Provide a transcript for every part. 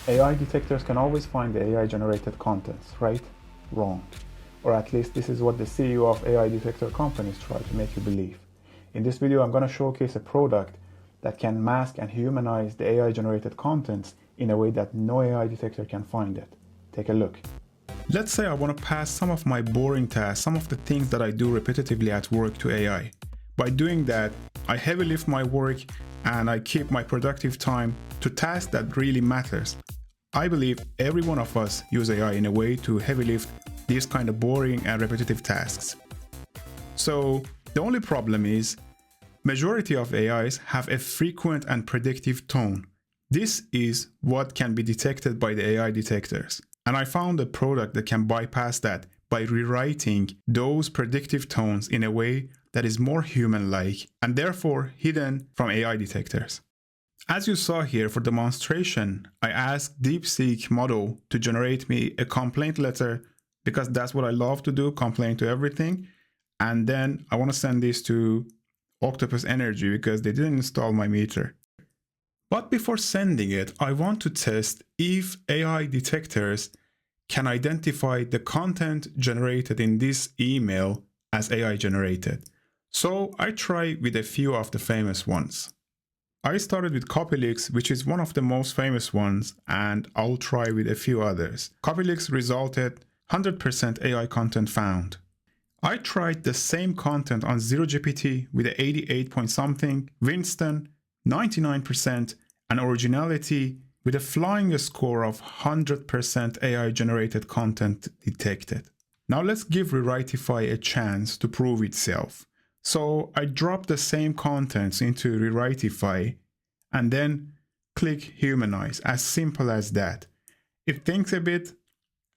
AI detectors can always find the AI-generated contents, right? Wrong. Or at least this is what the CEO of AI detector companies try to make you believe. In this video, I'm going to showcase a product that can mask and humanize the AI-generated contents in a way that no AI detector can find it. Take a look. Let's say I want to pass some of my boring tasks, some of the things that I do repetitively at work to AI. By doing that, I heavy lift my work and I keep my productive time to tasks that really matters. I believe every one of us use AI in a way to heavy lift these kind of boring and repetitive tasks. So the only problem is, majority of AIs have a frequent and predictive tone. This is what can be detected by the AI detectors. And I found a product that can bypass that by rewriting those predictive tones in a way that is more human-like and therefore hidden from AI detectors. As you saw here for demonstration, I asked DeepSeek model to generate me a complaint letter because that's what I love to do, complain to everything. And then I want to send this to Octopus Energy because they didn't install my meter. But before sending it, I want to test if AI detectors can identify the content generated in this email as AI generated. So I tried with a few of the famous ones. I started with CopyLeaks, which is one of the most famous ones, and I'll try with a few others. CopyLeaks resulted 100% AI content found. I tried the same content on ZeroGPT with a 88 point something, Winston 99%, and originality with a flying score of 100% AI generated content detected. Now let's give Rewritify a chance to prove itself. So I dropped the same contents into Rewritify and then click Humanize, as simple as that. It thinks a bit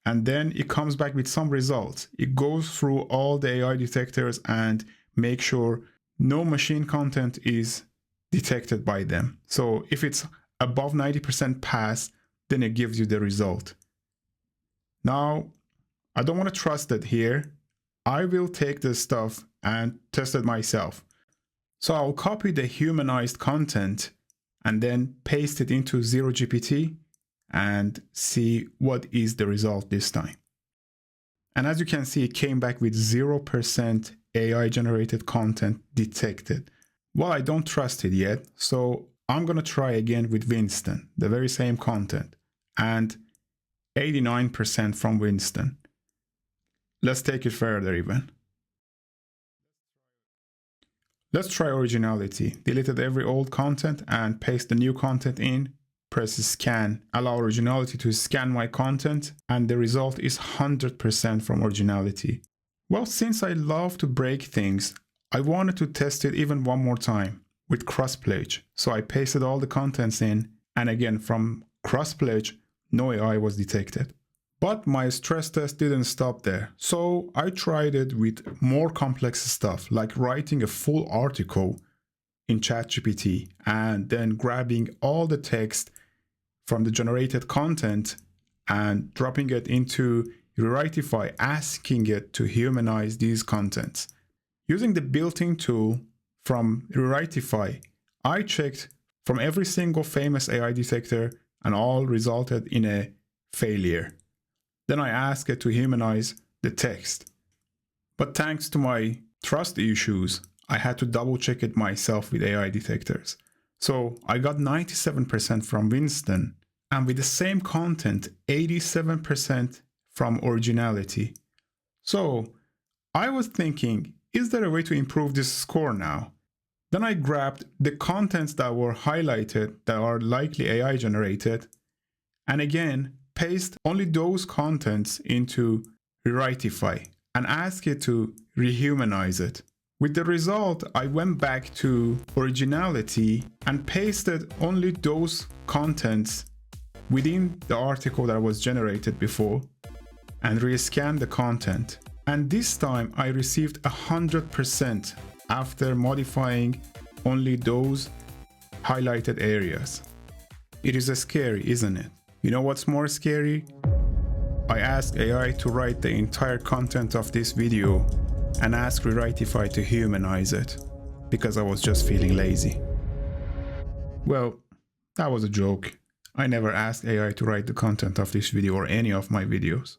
and then it comes back with some results. It goes through all the AI detectors and makes sure no machine content is detected by them. So if it's above 90% pass, then it gives you the result. Now, I don't want to trust it here. I will take this stuff and test it myself. So I'll copy the humanized content and then paste it into ZeroGPT and see what is the result this time. And as you can see, it came back with 0% AI generated content detected. Well, I don't trust it yet, so I'm going to try again with Winston, the very same content, and 89% from Winston. Let's take it further even. Let's try originality. Deleted every old content and paste the new content in. Press scan. Allow originality to scan my content, and the result is 100% from originality. Well, since I love to break things, I wanted to test it even one more time with cross-pledge. So I pasted all the contents in, and again from cross-pledge, no AI was detected. But my stress test didn't stop there. So I tried it with more complex stuff, like writing a full article in ChatGPT and then grabbing all the text from the generated content and dropping it into Rewritify, asking it to humanize these contents. Using the built-in tool from Rewritify, I checked from every single famous AI detector and all resulted in a failure. Then I asked it to humanize the text. But thanks to my trust issues, I had to double check it myself with AI detectors. So I got 97% from Winston, and with the same content, 87% from originality. So I was thinking, is there a way to improve this score now? Then I grabbed the contents that were highlighted that are likely AI generated, and again, paste only those contents into Rewritify and ask it to rehumanize it. With the result, I went back to originality and pasted only those contents within the article that was generated before and rescanned the content. And this time I received 100% after modifying only those highlighted areas. It is scary, isn't it? You know what's more scary? I asked AI to write the entire content of this video and asked Rewritify to humanize it because I was just feeling lazy. Well, that was a joke. I never asked AI to write the content of this video or any of my videos.